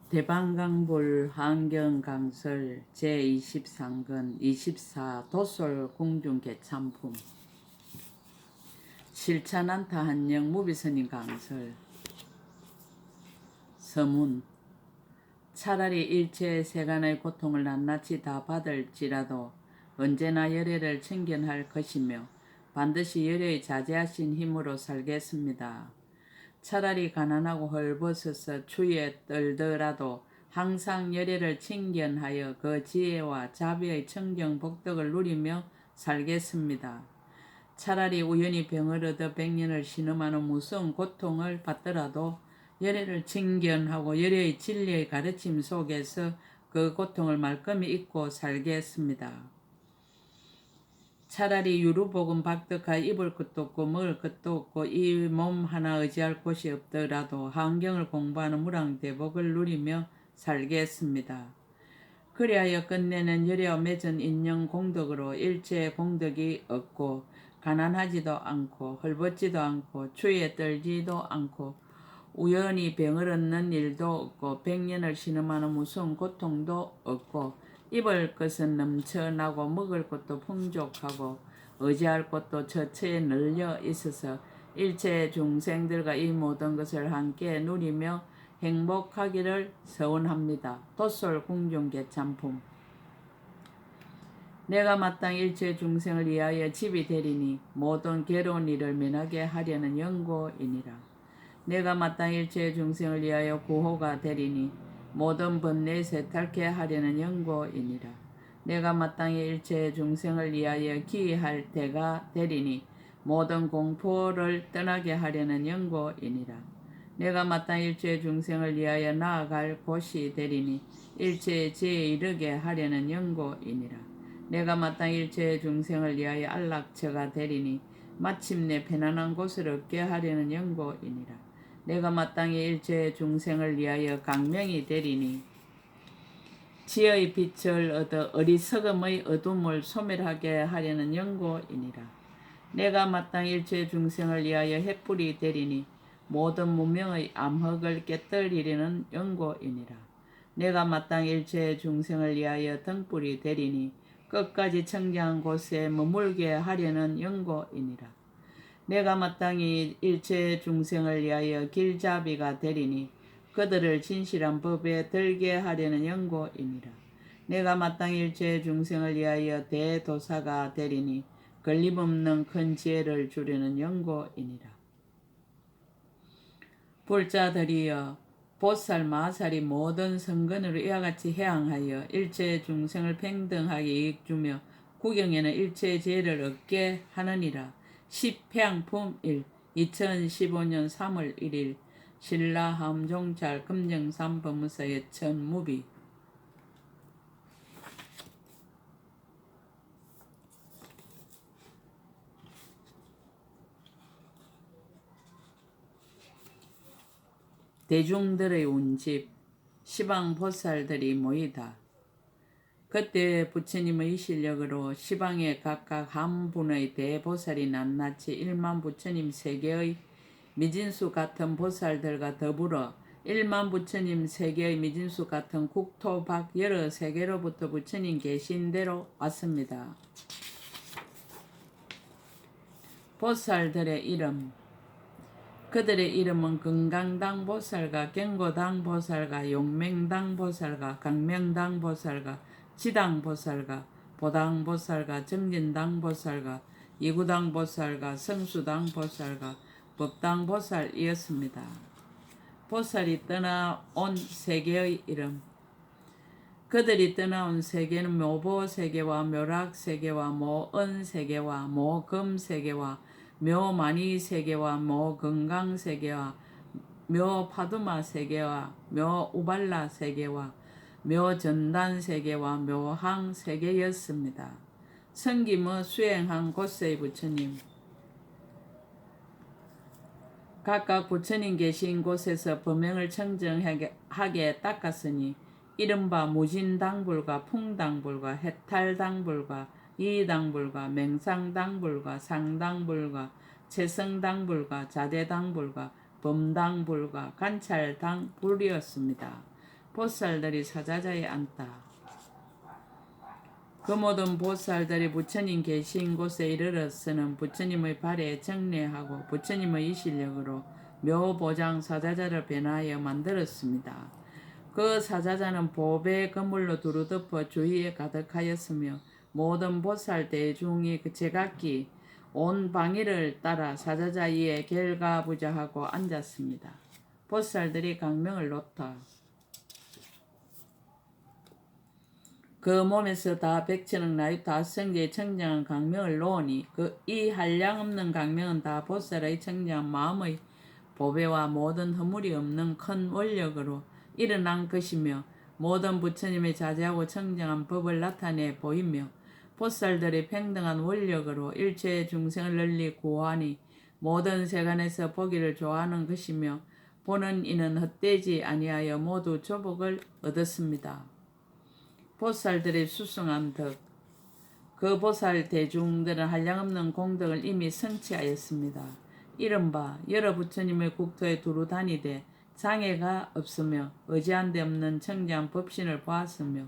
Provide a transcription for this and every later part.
대방강불 환경강설 제23권 24 도솔 공중개참품 실천안타 한영 무비스님 강설 서문 차라리 일체 세간의 고통을 낱낱이 다 받을지라도 언제나 열애를 챙겨할 것이며 반드시 열애의 자제하신 힘으로 살겠습니다. 차라리 가난하고 헐벗어서 추위에 떨더라도 항상 열애를 챙겨하여 그 지혜와 자비의 청정 복덕을 누리며 살겠습니다. 차라리 우연히 병을 얻어 100년을 신음하는 무서운 고통을 받더라도 열애를 챙겨하고 열애의 진리의 가르침 속에서 그 고통을 말끔히 잊고 살겠습니다. 차라리 유루복은 박덕하여 입을 것도 없고 먹을 것도 없고 이 몸 하나 의지할 곳이 없더라도 환경을 공부하는 무량대복을 누리며 살겠습니다. 그리하여 끝내는 열애와 맺은 인연 공덕으로 일체의 공덕이 없고 가난하지도 않고 헐벗지도 않고 추위에 떨지도 않고 우연히 병을 얻는 일도 없고 100년을 신음하는 무서운 고통도 없고 입을 것은 넘쳐나고 먹을 것도 풍족하고 의지할 것도 처처에 널려 있어서 일체 중생들과 이 모든 것을 함께 누리며 행복하기를 서원합니다. 도솔 궁중개참품 내가 마땅히 일체 중생을 위하여 집이 되리니 모든 괴로운 일을 면하게 하려는 연고이니라. 내가 마땅히 일체 중생을 위하여 구호가 되리니 모든 번뇌 세탈케 하려는 연고이니라. 내가 마땅히 일체 중생을 위하여 기할 때가 되리니 모든 공포를 떠나게 하려는 연고이니라. 내가 마땅히 일체 중생을 위하여 나아갈 곳이 되리니 일체의 지혜에 이르게 하려는 연고이니라. 내가 마땅히 일체 중생을 위하여 안락처가 되리니 마침내 편안한 곳을 얻게 하려는 연고이니라. 내가 마땅히 일체 중생을 위하여 강명이 되리니 지혜의 빛을 얻어 어리석음의 어둠을 소멸하게 하려는 연고이니라. 내가 마땅히 일체 중생을 위하여 횃불이 되리니 모든 문명의 암흑을 깨뜨리려는 연고이니라. 내가 마땅히 일체 중생을 위하여 등불이 되리니 끝까지 청정한 곳에 머물게 하려는 연고이니라. 내가 마땅히 일체 중생을 위하여 길잡이가 되리니 그들을 진실한 법에 들게 하려는 연고이니라. 내가 마땅히 일체 중생을 위하여 대도사가 되리니 걸림없는 큰 지혜를 주려는 연고이니라. 불자들이여 보살 마살이 모든 성근으로 이와 같이 해양하여 일체 중생을 평등하게 이익주며 구경에는 일체 지혜를 얻게 하느니라. 10해양품 1 2015년 3월 1일 신라 함종찰 금정산 법무사 예천 무비 대중들의 운집 시방보살들이 모이다. 그때 부처님의 실력으로 시방에 각각 한 분의 대보살이 낱낱이 1만 부처님 세계의 미진수 같은 보살들과 더불어 1만 부처님 세계의 미진수 같은 국토 밖 여러 세계로부터 부처님 계신 대로 왔습니다. 보살들의 이름 그들의 이름은 금강당 보살과 경고당 보살과 용맹당 보살과 강명당 보살과 지당 보살과 보당 보살과 정진당 보살과 이구당 보살과 성수당 보살과 법당 보살이었습니다. 보살이 떠나온 세계의 이름 그들이 떠나온 세계는 묘보세계와 묘락세계와 모은세계와 모금세계와 묘마니세계와 묘건강세계와 묘파두마세계와 묘우발라세계와 묘전단세계와 묘항세계였습니다. 성김의 수행한 곳의 부처님 각각 부처님 계신 곳에서 범행을 청정하게 닦았으니 이른바 무진당불과 풍당불과 해탈당불과 이당불과 맹상당불과 상당불과 채성당불과 자대당불과 범당불과 관찰당불이었습니다. 보살들이 사자자에 앉다. 그 모든 보살들이 부처님 계신 곳에 이르렀으는 부처님의 발에 정례하고 부처님의 이 실력으로 묘보장 사자자를 변하여 만들었습니다. 그 사자자는 보배 그물로 두루 덮어 주위에 가득하였으며 모든 보살 대중이 제각기 온 방위를 따라 사자자 위에 결가부자하고 앉았습니다. 보살들이 강명을 놓다. 그 몸에서 다 백천억 나유 다성계의 청정한 강명을 놓으니 이 한량없는 강명은 다 보살의 청정한 마음의 보배와 모든 허물이 없는 큰 원력으로 일어난 것이며 모든 부처님의 자제하고 청정한 법을 나타내 보이며 보살들의 평등한 원력으로 일체 중생을 널리 구하니 모든 세간에서 보기를 좋아하는 것이며 보는 이는 헛되지 아니하여 모두 조복을 얻었습니다. 보살들의 수승한 덕. 그 보살 대중들은 한량없는 공덕을 이미 성취하였습니다. 이른바 여러 부처님의 국토에 두루 다니되 장애가 없으며 의지한 데 없는 청정한 법신을 보았으며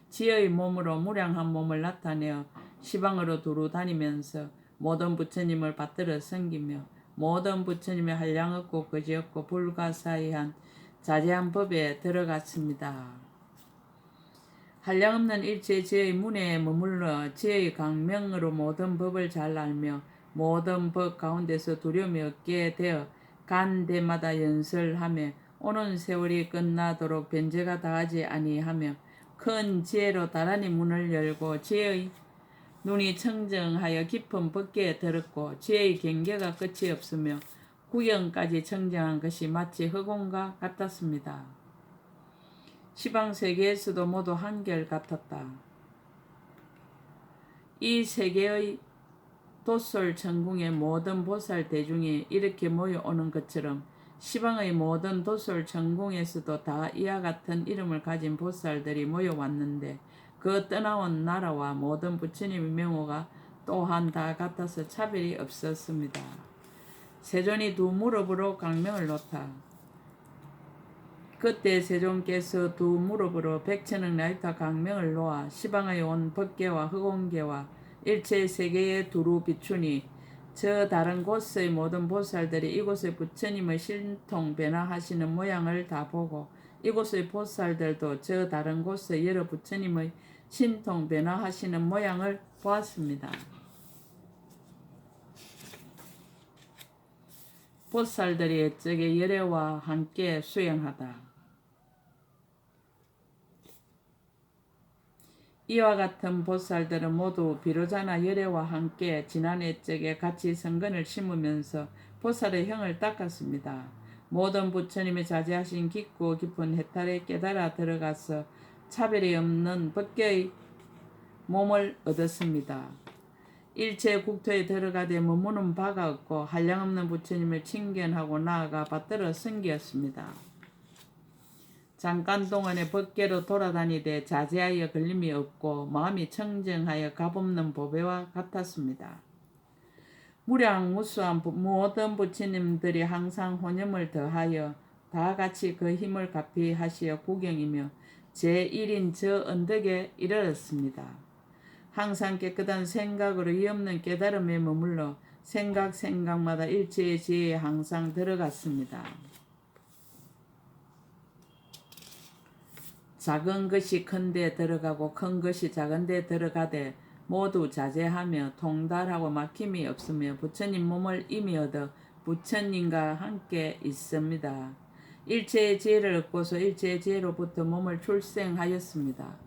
지의 몸으로 무량한 몸을 나타내어 시방으로 두루 다니면서 모든 부처님을 받들어 섬기며 모든 부처님의 한량없고 거지없고 불가사의한 자제한 법에 들어갔습니다. 한량없는 일체 지의 문에 머물러 지의 강명으로 모든 법을 잘 알며 모든 법 가운데서 두려움이 없게 되어 간 데마다 연설하며 오는 세월이 끝나도록 변제가 다하지 아니하며 큰 지혜로 다란히 문을 열고 지혜의 눈이 청정하여 깊은 법계에 들었고 지혜의 경계가 끝이 없으며 구경까지 청정한 것이 마치 허공과 같았습니다. 시방 세계에서도 모두 한결 같았다. 이 세계의 도솔 천궁의 모든 보살 대중이 이렇게 모여오는 것처럼 시방의 모든 도솔 천궁에서도 다 이와 같은 이름을 가진 보살들이 모여왔는데 그 떠나온 나라와 모든 부처님의 명호가 또한 다 같아서 차별이 없었습니다. 세존이 두 무릎으로 강명을 놓다. 그때 세존께서 두 무릎으로 백천억 나이타 강명을 놓아 시방의 온 법계와 허공계와 일체 세계에 두루 비추니 저 다른 곳의 모든 보살들이 이곳의 부처님의 신통 변화하시는 모양을 다 보고 이곳의 보살들도 저 다른 곳의 여러 부처님의 신통 변화하시는 모양을 보았습니다. 보살들이 옛적에 열애와 함께 수행하다. 이와 같은 보살들은 모두 비로자나 열애와 함께 지난 옛적에 같이 성근을 심으면서 보살의 형을 닦았습니다. 모든 부처님의 자제하신 깊고 깊은 해탈에 깨달아 들어가서 차별이 없는 법계의 몸을 얻었습니다. 일체 국토에 들어가되 머무는 바가 없고 한량없는 부처님을 친견하고 나아가 받들어 섬기었습니다. 잠깐 동안에 법계로 돌아다니되 자제하여 걸림이 없고 마음이 청정하여 값없는 보배와 같았습니다. 무량무수한 모든 부처님들이 항상 혼념을 더하여 다 같이 그 힘을 갚이 하시어 구경이며 제1인 저 언덕에 이르렀습니다. 항상 깨끗한 생각으로 이없는 깨달음에 머물러 생각마다 일체의 지혜에 항상 들어갔습니다. 작은 것이 큰 데 들어가고 큰 것이 작은 데 들어가되 모두 자제하며 통달하고 막힘이 없으며 부처님 몸을 이미 얻어 부처님과 함께 있습니다. 일체의 지혜를 얻고서 일체의 지혜로부터 몸을 출생하였습니다.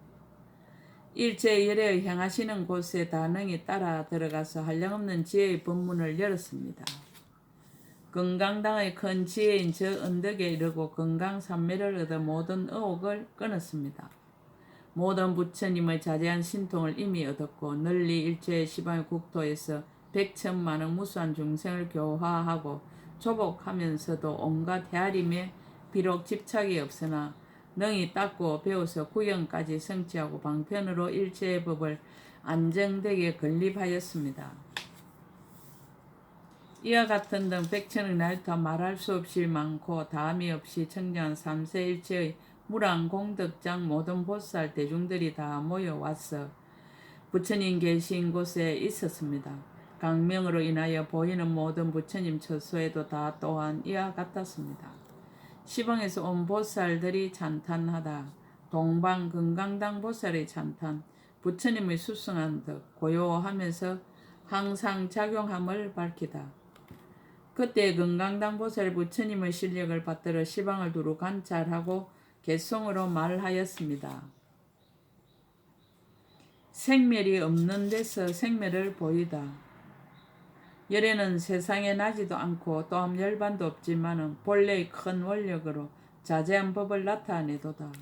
일체의 열애의 행하시는 곳에 다능히 따라 들어가서 한량없는 지혜의 법문을 열었습니다. 건강당의 큰 지혜인 저 언덕에 이르고 건강산매를 얻어 모든 의혹을 끊었습니다. 모든 부처님의 자제한 신통을 이미 얻었고 널리 일체의 시방의 국토에서 백천만억 무수한 중생을 교화하고 조복하면서도 온갖 헤아림에 비록 집착이 없으나 능히 닦고 배워서 구경까지 성취하고 방편으로 일체의 법을 안정되게 건립하였습니다. 이와 같은 등 백천억 나이타 말할 수 없이 많고 다함이 없이 청정한 삼세 일체의 무랑 공덕장 모든 보살 대중들이 다 모여와서 부처님 계신 곳에 있었습니다. 강명으로 인하여 보이는 모든 부처님 처소에도 다 또한 이와 같았습니다. 시방에서 온 보살들이 찬탄하다. 동방 금강당 보살의 찬탄, 부처님의 수승한 덕, 고요하면서 항상 작용함을 밝히다. 그때 금강당 보살 부처님의 실력을 받들어 시방을 두루 관찰하고 개성으로 말하였습니다. 생멸이 없는 데서 생멸을 보이다. 열에는 세상에 나지도 않고 또한 열반도 없지만은 본래의 큰 원력으로 자제한 법을 나타내도다.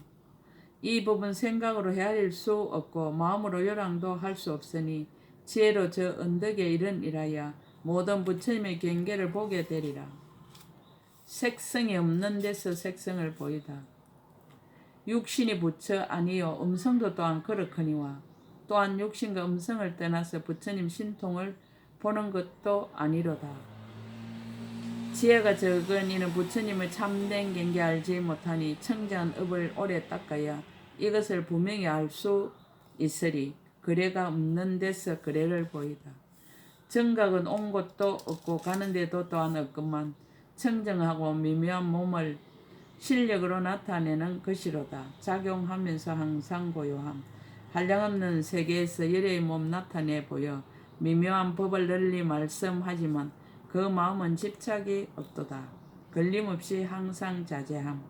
이 법은 생각으로 헤아릴 수 없고 마음으로 요랑도 할 수 없으니 지혜로 저 언덕에 이르니라야 모든 부처님의 경계를 보게 되리라. 색성이 없는 데서 색성을 보이다. 육신이 부처 아니요 음성도 또한 그렇거니와 또한 육신과 음성을 떠나서 부처님 신통을 보는 것도 아니로다. 지혜가 적은 이는 부처님의 참된 경계 알지 못하니 청정한 업을 오래 닦아야 이것을 분명히 알 수 있으리. 거래가 없는 데서 거래를 보이다. 정각은 온 곳도 없고 가는 데도 또한 없건만 청정하고 미묘한 몸을 실력으로 나타내는 것이로다. 작용하면서 항상 고요함. 한량없는 세계에서 열의 몸 나타내 보여 미묘한 법을 널리 말씀하지만 그 마음은 집착이 없도다. 걸림없이 항상 자제함.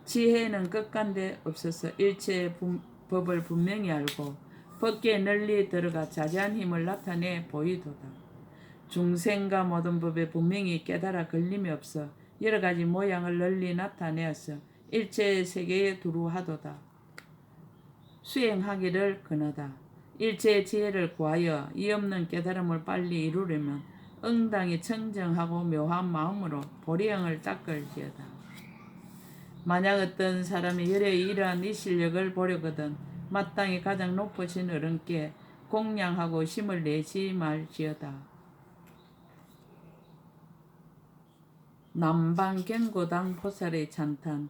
지혜는 끝간데 없어서 일체의 법을 분명히 알고 법계에 널리 들어가 자제한 힘을 나타내 보이도다. 중생과 모든 법에 분명히 깨달아 걸림이 없어 여러 가지 모양을 널리 나타내어서 일체의 세계에 두루하도다. 수행하기를 권하다. 일체의 지혜를 구하여 이 없는 깨달음을 빨리 이루려면 응당히 청정하고 묘한 마음으로 보리형을 닦을지어다. 만약 어떤 사람이 열의 이러한 이 실력을 보려거든 마땅히 가장 높으신 어른께 공양하고 힘을 내지 말지어다. 남방 경고당 보살의 찬탄.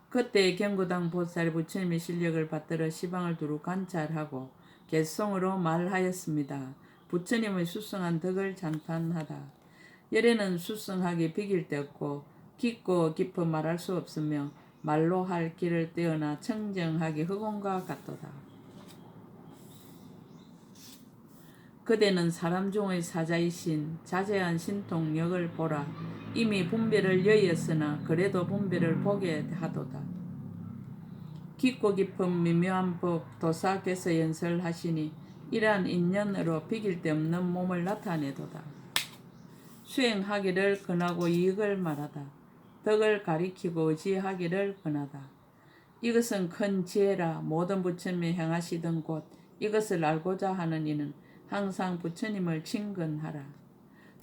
그때 경고당 보살 부처님의 실력을 받들어 시방을 두루 관찰하고 개성으로 말하였습니다. 부처님의 수승한 덕을 찬탄하다. 열에는 수승하기 비길 데 없고 깊고 깊어 말할 수 없으며 말로 할 길을 떼어나 청정하기 흑원과 같도다. 그대는 사람 중의 사자이신 자제한 신통력을 보라. 이미 분별을 여의었으나 그래도 분별을 보게 하도다. 깊고 깊은 미묘한 법 도사께서 연설하시니 이러한 인연으로 비길 데 없는 몸을 나타내도다. 수행하기를 권하고 이익을 말하다. 덕을 가리키고 의지하기를 권하다. 이것은 큰 지혜라. 모든 부처님이 행하시던 곳 이것을 알고자 하는 이는 항상 부처님을 친근하라.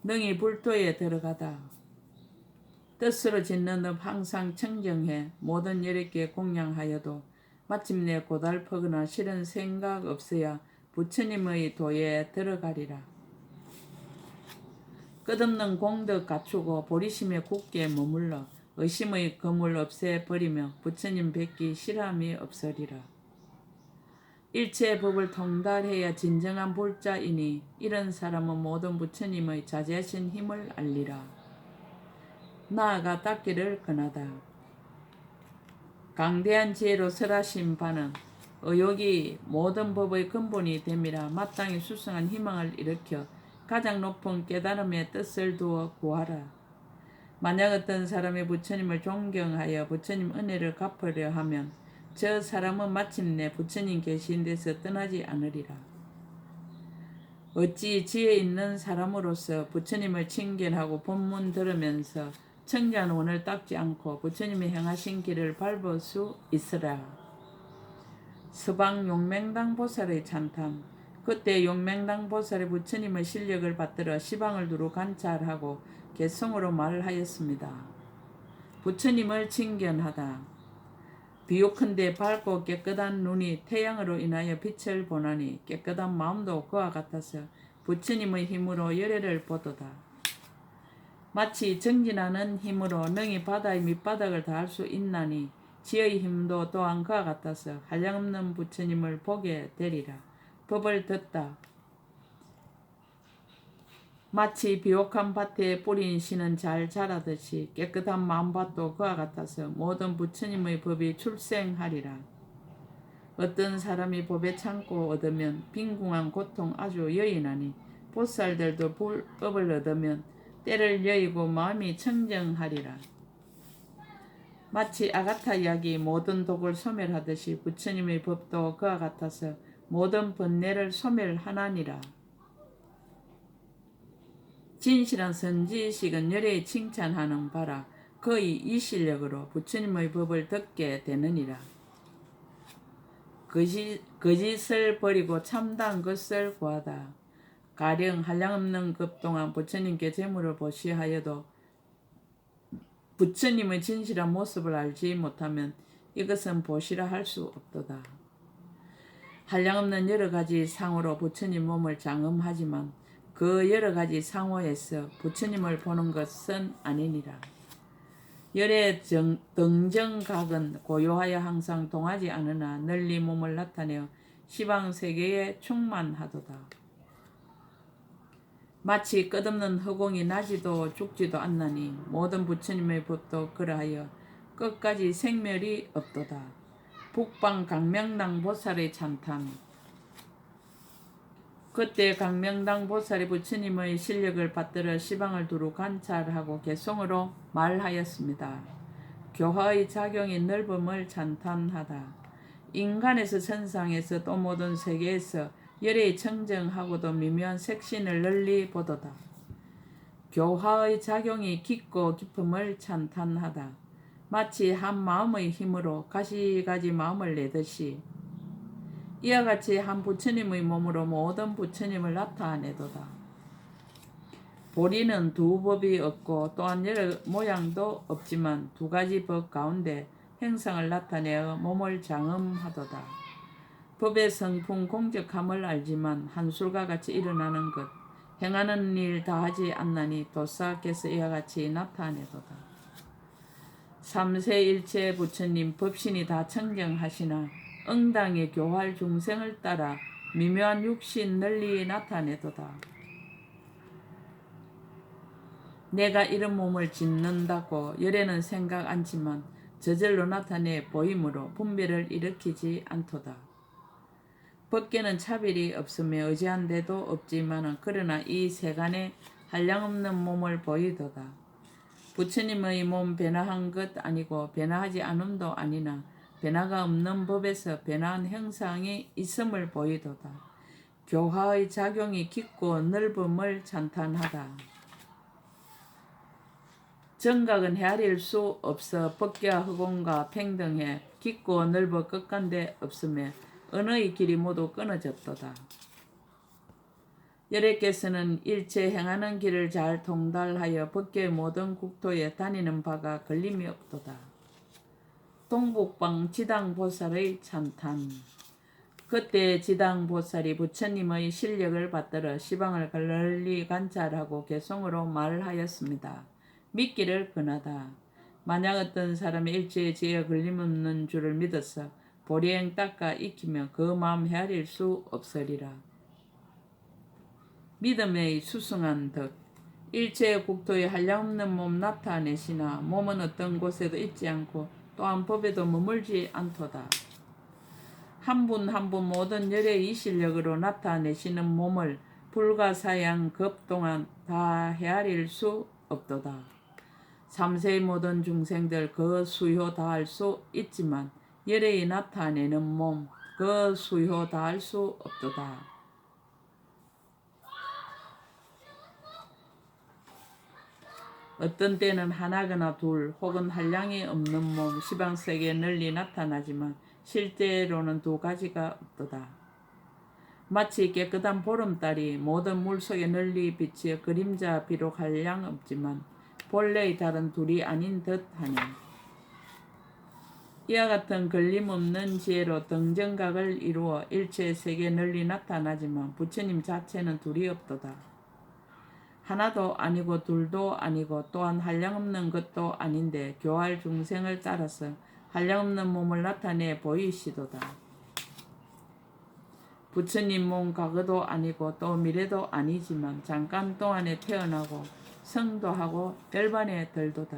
능히 불도에 들어가다. 뜻으로 짓는 업 항상 청정해 모든 열애께 공양하여도 마침내 고달프거나 싫은 생각 없어야 부처님의 도에 들어가리라. 끝없는 공덕 갖추고 보리심에 굳게 머물러 의심의 검을 없애버리며 부처님 뵙기 실함이 없으리라. 일체의 법을 통달해야 진정한 불자이니 이런 사람은 모든 부처님의 자제하신 힘을 알리라. 나아가 닦기를 권하다. 강대한 지혜로 설하신 바는 의욕이 모든 법의 근본이 됨이라. 마땅히 수승한 희망을 일으켜 가장 높은 깨달음의 뜻을 두어 구하라. 만약 어떤 사람이 부처님을 존경하여 부처님 은혜를 갚으려 하면 저 사람은 마침내 부처님 계신 데서 떠나지 않으리라. 어찌 지혜 있는 사람으로서 부처님을 칭견하고 법문 들으면서 청자한 원을 닦지 않고 부처님이 행하신 길을 밟을 수 있으라. 서방 용맹당 보살의 찬탄. 그때 용맹당 보살의 부처님의 실력을 받들어 시방을 두루 관찰하고 개성으로 말하였습니다. 부처님을 칭견하다. 비옥한데 밝고 깨끗한 눈이 태양으로 인하여 빛을 보나니 깨끗한 마음도 그와 같아서 부처님의 힘으로 열애를 보도다. 마치 정진하는 힘으로 능히 바다의 밑바닥을 닿을 수 있나니 지의 힘도 또한 그와 같아서 한량없는 부처님을 보게 되리라. 법을 듣다. 마치 비옥한 밭에 뿌린 씨는 잘 자라듯이 깨끗한 마음밭도 그와 같아서 모든 부처님의 법이 출생하리라. 어떤 사람이 법에 참고 얻으면 빈궁한 고통 아주 여인하니 보살들도 법을 얻으면 때를 여의고 마음이 청정하리라. 마치 아가타 이야기 모든 독을 소멸하듯이 부처님의 법도 그와 같아서 모든 번뇌를 소멸하나니라. 진실한 선지식은 열에 칭찬하는 바라 거의 이 실력으로 부처님의 법을 듣게 되느니라. 거짓을 버리고 참다한 것을 구하다. 가령 한량없는 급 동안 부처님께 재물을 보시하여도 부처님의 진실한 모습을 알지 못하면 이것은 보시라 할 수 없도다. 한량없는 여러 가지 상으로 부처님 몸을 장엄하지만 그 여러 가지 상호에서 부처님을 보는 것은 아니니라. 열의 등정각은 고요하여 항상 동하지 않으나 널리 몸을 나타내어 시방세계에 충만하도다. 마치 끝없는 허공이 나지도 죽지도 않나니 모든 부처님의 법도 그러하여 끝까지 생멸이 없도다. 북방 강명당 보살의 찬탄. 그때 강명당 보살이 부처님의 실력을 받들어 시방을 두루 관찰하고 개송으로 말하였습니다. 교화의 작용이 넓음을 찬탄하다. 인간에서 천상에서 또 모든 세계에서 열의 청정하고도 미묘한 색신을 널리 보도다. 교화의 작용이 깊고 깊음을 찬탄하다. 마치 한 마음의 힘으로 가시가지 마음을 내듯이 이와 같이 한 부처님의 몸으로 모든 부처님을 나타내도다. 보리는 두 법이 없고 또한 여러 모양도 없지만 두 가지 법 가운데 행상을 나타내어 몸을 장엄하도다. 법의 성품 공적함을 알지만 한술과 같이 일어나는 것, 행하는 일 다하지 않나니 도사께서 이와 같이 나타내도다. 삼세일체 부처님 법신이 다 청정하시나 응당의 교활 중생을 따라 미묘한 육신 널리 나타내도다. 내가 이런 몸을 짓는다고 열에는 생각 않지만 저절로 나타내 보임으로 분별을 일으키지 않도다. 법계는 차별이 없으며 의지한 데도 없지만 그러나 이 세간에 한량없는 몸을 보이도다. 부처님의 몸 변화한 것 아니고 변화하지 않음도 아니나 변화가 없는 법에서 변화한 형상이 있음을 보이도다. 교화의 작용이 깊고 넓음을 찬탄하다. 정각은 헤아릴 수 없어 법계와 허공과 평등해 깊고 넓어 끝간데 없으며 언어의 길이 모두 끊어졌도다. 열애께서는 일체 행하는 길을 잘 통달하여 법계의 모든 국토에 다니는 바가 걸림이 없도다. 동북방 지당보살의 찬탄. 그때 지당보살이 부처님의 실력을 받들어 시방을 널리 관찰하고 개송으로 말하였습니다. 믿기를 권하다. 만약 어떤 사람이 일체의 지혜에 걸림없는 줄을 믿어서 보리행 닦아 익히면 그 마음 헤아릴 수 없으리라. 믿음의 수승한 덕. 일체의 국토에 한량없는 몸 나타내시나 몸은 어떤 곳에도 있지 않고 또한 법에도 머물지 않도다. 한 분 한 분 모든 열의 이 실력으로 나타내시는 몸을 불가사양 급 동안 다 헤아릴 수 없도다. 삼세의 모든 중생들 그 수효 다할 수 있지만 열의 나타내는 몸 그 수효 다할 수 없도다. 어떤 때는 하나거나 둘 혹은 한량이 없는 몸 시방세계에 널리 나타나지만 실제로는 두 가지가 없도다. 마치 깨끗한 보름달이 모든 물속에 널리 비치어 그림자 비록 한량 없지만 본래의 달은 둘이 아닌 듯하니 이와 같은 걸림없는 지혜로 등정각을 이루어 일체 세계에 널리 나타나지만 부처님 자체는 둘이 없도다. 하나도 아니고 둘도 아니고 또한 한량없는 것도 아닌데 교활 중생을 따라서 한량없는 몸을 나타내 보이시도다. 부처님 몸 과거도 아니고 또 미래도 아니지만 잠깐 동안에 태어나고 성도하고 별반에 들도다.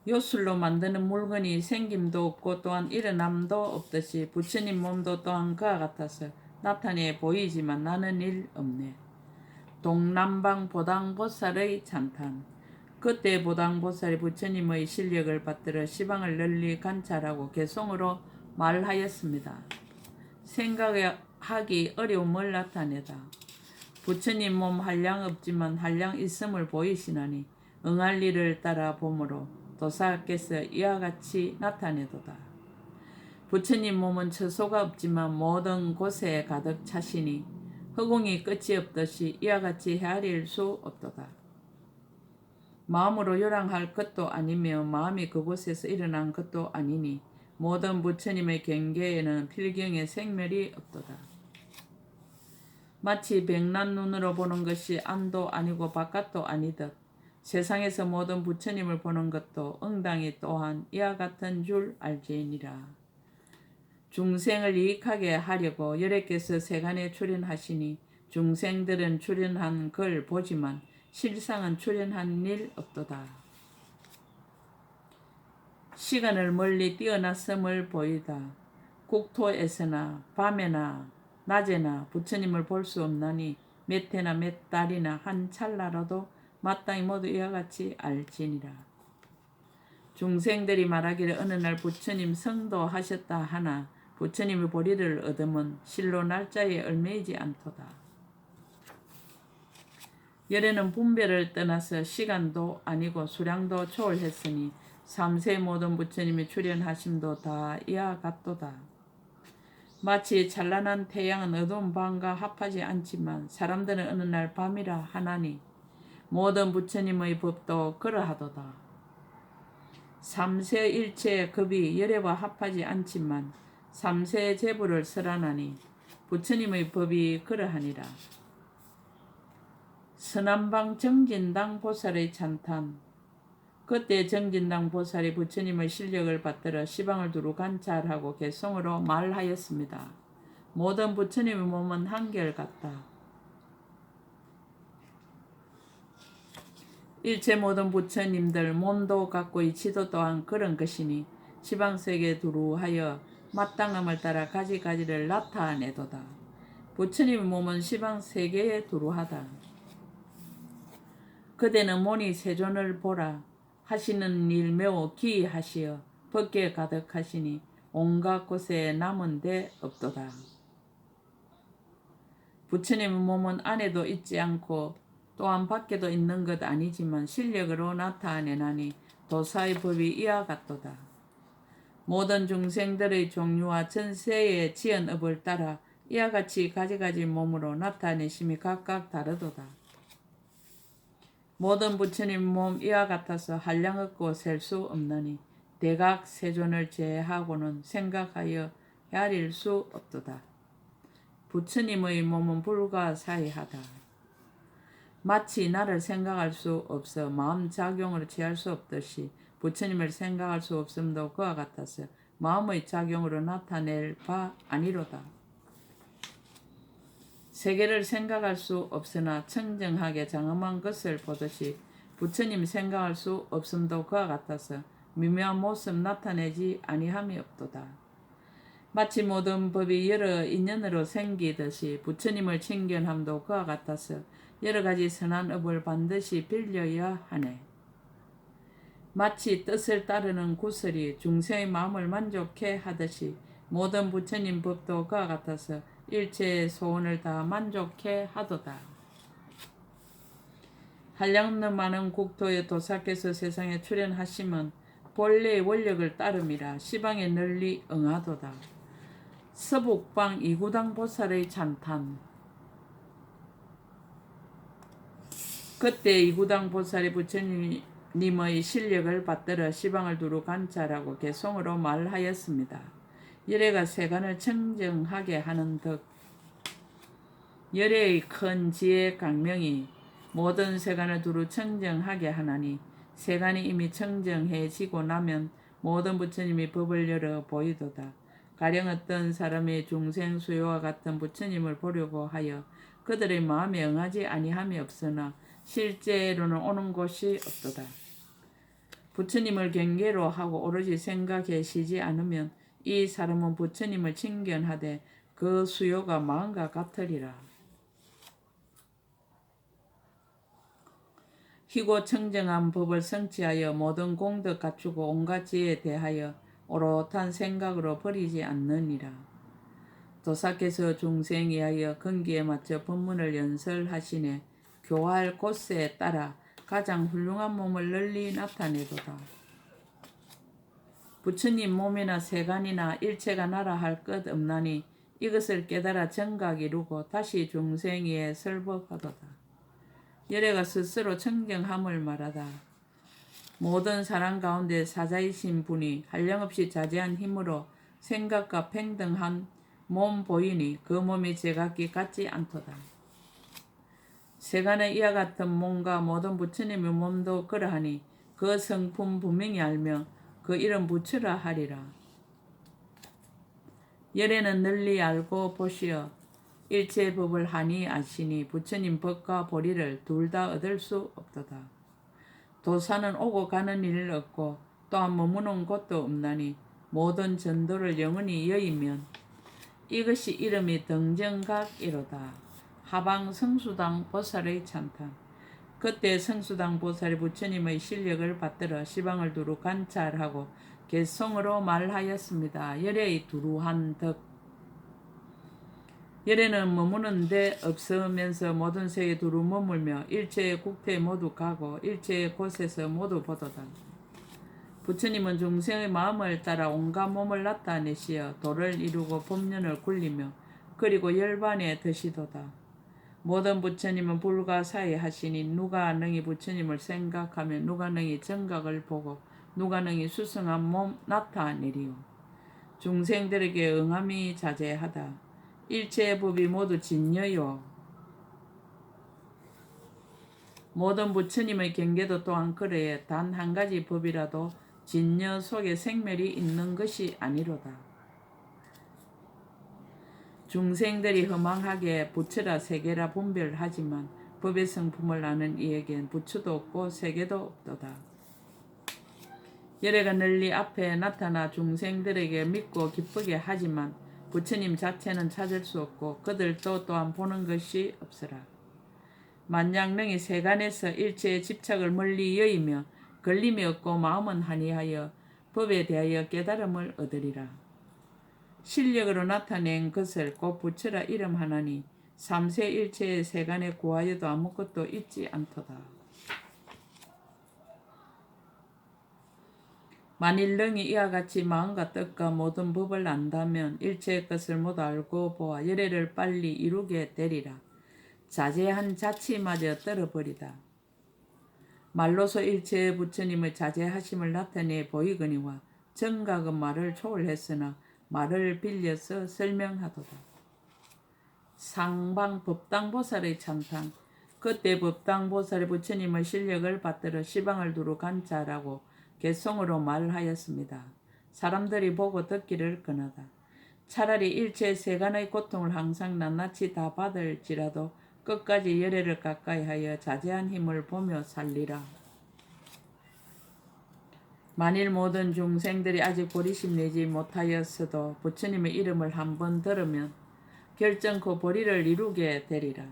요술로 만드는 물건이 생김도 없고 또한 일어남도 없듯이 부처님 몸도 또한 그와 같아서 나타내 보이지만 나는 일 없네. 동남방 보당보살의 찬탄. 그때 보당보살이 부처님의 실력을 받들어 시방을 널리 관찰하고 개송으로 말하였습니다. 생각하기 어려움을 나타내다. 부처님 몸 한량 없지만 한량 있음을 보이시나니 응할 일을 따라 보므로 도사께서 이와 같이 나타내도다. 부처님 몸은 처소가 없지만 모든 곳에 가득 차시니 허공이 끝이 없듯이 이와 같이 헤아릴 수 없도다. 마음으로 요랑할 것도 아니며 마음이 그곳에서 일어난 것도 아니니 모든 부처님의 경계에는 필경의 생멸이 없도다. 마치 백난 눈으로 보는 것이 안도 아니고 바깥도 아니듯 세상에서 모든 부처님을 보는 것도 응당이 또한 이와 같은 줄 알지니라. 중생을 이익하게 하려고 여래께서 세간에 출현하시니 중생들은 출현한 걸 보지만 실상은 출현한 일 없도다. 시간을 멀리 뛰어났음을 보이다. 국토에서나 밤에나 낮에나 부처님을 볼 수 없나니 몇 해나 몇 달이나 한 찰나라도 마땅히 모두 이와 같이 알지니라. 중생들이 말하기를 어느 날 부처님 성도하셨다 하나 부처님의 보리를 얻으면 실로 날짜에 얽매이지 않도다. 열에는 분별을 떠나서 시간도 아니고 수량도 초월했으니 삼세 모든 부처님이 출현하심도 다 이와 같도다. 마치 찬란한 태양은 어두운 밤과 합하지 않지만 사람들은 어느 날 밤이라 하나니 모든 부처님의 법도 그러하도다. 삼세 일체의 급이 열애와 합하지 않지만 삼세 제부를 설하나니 부처님의 법이 그러하니라. 서남방 정진당 보살의 찬탄. 그때 정진당 보살이 부처님의 실력을 받들어 시방을 두루 관찰하고 개송으로 말하였습니다. 모든 부처님의 몸은 한결같다. 일체 모든 부처님들 몸도 같고 이치도 또한 그런 것이니 시방세계 두루하여 마땅함을 따라 가지가지를 나타내도다. 부처님의 몸은 시방세계에 두루하다. 그대는 모니 세존을 보라. 하시는 일 매우 기이하시어 법계에 가득하시니 온갖 곳에 남은 데 없도다. 부처님의 몸은 안에도 있지 않고 또한 밖에도 있는 것 아니지만 실력으로 나타내나니 도사의 법이 이와 같도다. 모든 중생들의 종류와 전세의 지연업을 따라 이와 같이 가지가지 몸으로 나타내심이 각각 다르도다. 모든 부처님 몸 이와 같아서 한량 없고 셀 수 없느니 대각 세존을 제하고는 생각하여 헤아릴 수 없도다. 부처님의 몸은 불가사의하다. 마치 나를 생각할 수 없어 마음 작용으로 취할 수 없듯이 부처님을 생각할 수 없음도 그와 같아서 마음의 작용으로 나타낼 바 아니로다. 세계를 생각할 수 없으나 청정하게 장엄한 것을 보듯이 부처님 생각할 수 없음도 그와 같아서 미묘한 모습 나타내지 아니함이 없도다. 마치 모든 법이 여러 인연으로 생기듯이 부처님을 친견함도 그와 같아서 여러 가지 선한 업을 반드시 빌려야 하네. 마치 뜻을 따르는 구슬이 중생의 마음을 만족해 하듯이 모든 부처님 법도 그와 같아서 일체의 소원을 다 만족해 하도다. 한량없는 많은 국토의 도사께서 세상에 출현하심은 본래의 원력을 따름이라 시방에 널리 응하도다. 서북방 이구당 보살의 찬탄. 그때 이구당 보살이 부처님의 실력을 받들어 시방을 두루 관찰하고 개송으로 말하였습니다. 열애가 세간을 청정하게 하는 덕. 열애의 큰 지혜 강명이 모든 세간을 두루 청정하게 하나니 세간이 이미 청정해지고 나면 모든 부처님이 법을 열어 보이도다. 가령 어떤 사람의 중생 수요와 같은 부처님을 보려고 하여 그들의 마음에 응하지 아니함이 없으나 실제로는 오는 곳이 없도다. 부처님을 경계로 하고 오로지 생각해 쉬지 않으면 이 사람은 부처님을 친견하되 그 수요가 마음과 같으리라. 희고 청정한 법을 성취하여 모든 공덕 갖추고 온갖 지혜에 대하여 오롯한 생각으로 버리지 않느니라. 도사께서 중생에 하여 근기에 맞춰 법문을 연설하시네 교할 곳세에 따라 가장 훌륭한 몸을 널리 나타내도다. 부처님 몸이나 세간이나 일체가 나라 할 것 없나니 이것을 깨달아 정각 이루고 다시 중생에 설법하도다. 열애가 스스로 청정함을 말하다. 모든 사람 가운데 사자이신 분이 한량없이 자제한 힘으로 생각과 평등한 몸 보이니 그 몸이 제각기 같지 않도다. 세간의 이와 같은 몸과 모든 부처님의 몸도 그러하니 그 성품 분명히 알며 그 이름 부처라 하리라. 열애는 널리 알고 보시어 일체의 법을 하니 아시니 부처님 법과 보리를 둘 다 얻을 수 없도다. 도사는 오고 가는 일을 얻고 또한 머무는 곳도 없나니 모든 전도를 영원히 여의면 이것이 이름이 등정각이로다. 하방 성수당 보살의 찬탄. 그때 성수당 보살이 부처님의 실력을 받들어 시방을 두루 관찰하고 개성으로 말하였습니다. 열애의 두루한 덕. 열애는 머무는 데 없으면서 모든 세에 두루 머물며 일체의 국토에 모두 가고 일체의 곳에서 모두 보도다. 부처님은 중생의 마음을 따라 온갖 몸을 나타내시어 도를 이루고 법륜을 굴리며 그리고 열반에 드시도다. 모든 부처님은 불가사의하시니 누가 능히 부처님을 생각하며 누가 능히 정각을 보고 누가 능히 수승한 몸 나타내리요. 중생들에게 응함이 자제하다. 일체의 법이 모두 진여요. 모든 부처님의 경계도 또한 그래에 단 한 가지 법이라도 진여 속에 생멸이 있는 것이 아니로다. 중생들이 허망하게 부처라 세계라 분별하지만 법의 성품을 아는 이에겐 부처도 없고 세계도 없도다. 열애가 널리 앞에 나타나 중생들에게 믿고 기쁘게 하지만 부처님 자체는 찾을 수 없고 그들도 또한 보는 것이 없으라. 만약 능히 세간에서 일체의 집착을 멀리 여의며 걸림이 없고 마음은 한이하여 법에 대하여 깨달음을 얻으리라. 실력으로 나타낸 것을 곧 부처라 이름하나니 삼세 일체의 세간에 구하여도 아무것도 있지 않도다. 만일 능히 이와 같이 마음과 뜻과 모든 법을 안다면 일체의 것을 모두 알고 보아 열애를 빨리 이루게 되리라. 자제한 자치마저 떨어버리다. 말로서 일체의 부처님의 자제하심을 나타내 보이거니와 정각은 말을 초월했으나 말을 빌려서 설명하도다. 상방 법당보살의 찬탄. 그때 법당보살이 부처님의 실력을 받들어 시방을 두루 관찰하고 개성으로 말하였습니다. 사람들이 보고 듣기를 권하다. 차라리 일체 세간의 고통을 항상 낱낱이 다 받을지라도 끝까지 열애를 가까이 하여 자제한 힘을 보며 살리라. 만일 모든 중생들이 아직 보리심 내지 못하였어도 부처님의 이름을 한번 들으면 결정코 보리를 이루게 되리라.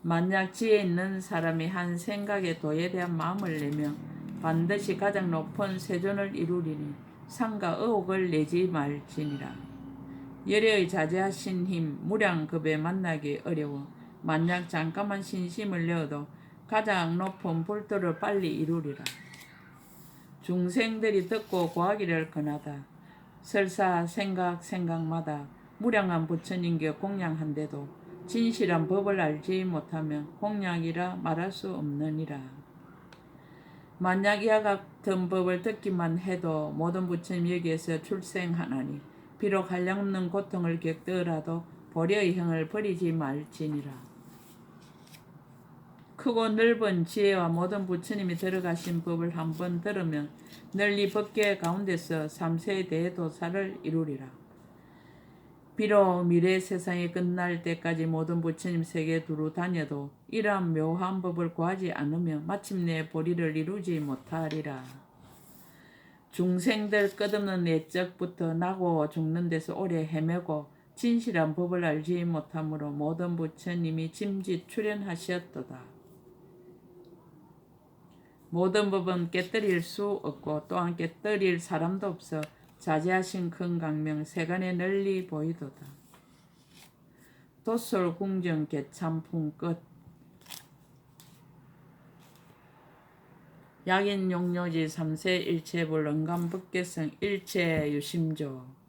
만약 지혜 있는 사람이 한 생각의 도에 대한 마음을 내며 반드시 가장 높은 세존을 이루리니 상가 의혹을 내지 말지니라. 열애의 자제하신 힘 무량급에 만나기 어려워 만약 잠깐만 신심을 내어도 가장 높은 불도를 빨리 이루리라. 중생들이 듣고 구하기를 권하다. 설사 생각마다 무량한 부처님께 공양한데도 진실한 법을 알지 못하면 공양이라 말할 수 없느니라. 만약 이와 같은 법을 듣기만 해도 모든 부처님 여기에서 출생하나니 비록 한량없는 고통을 겪더라도 보려의 형을 버리지 말지니라. 크고 넓은 지혜와 모든 부처님이 들어가신 법을 한번 들으면 널리 법계 가운데서 삼세에 대해 도사를 이루리라. 비록 미래 세상이 끝날 때까지 모든 부처님 세계에 두루 다녀도 이러한 묘한 법을 구하지 않으면 마침내 보리를 이루지 못하리라. 중생들 끝없는 내적부터 나고 죽는 데서 오래 헤매고 진실한 법을 알지 못하므로 모든 부처님이 짐짓 출현하셨도다. 모든 법은 깨뜨릴 수 없고 또한 깨뜨릴 사람도 없어 자제하신 큰 강명 세간에 널리 보이도다. 도솔 궁정 개참풍 끝. 약인 용료지 삼세 일체불 응감 법계성 일체 유심조.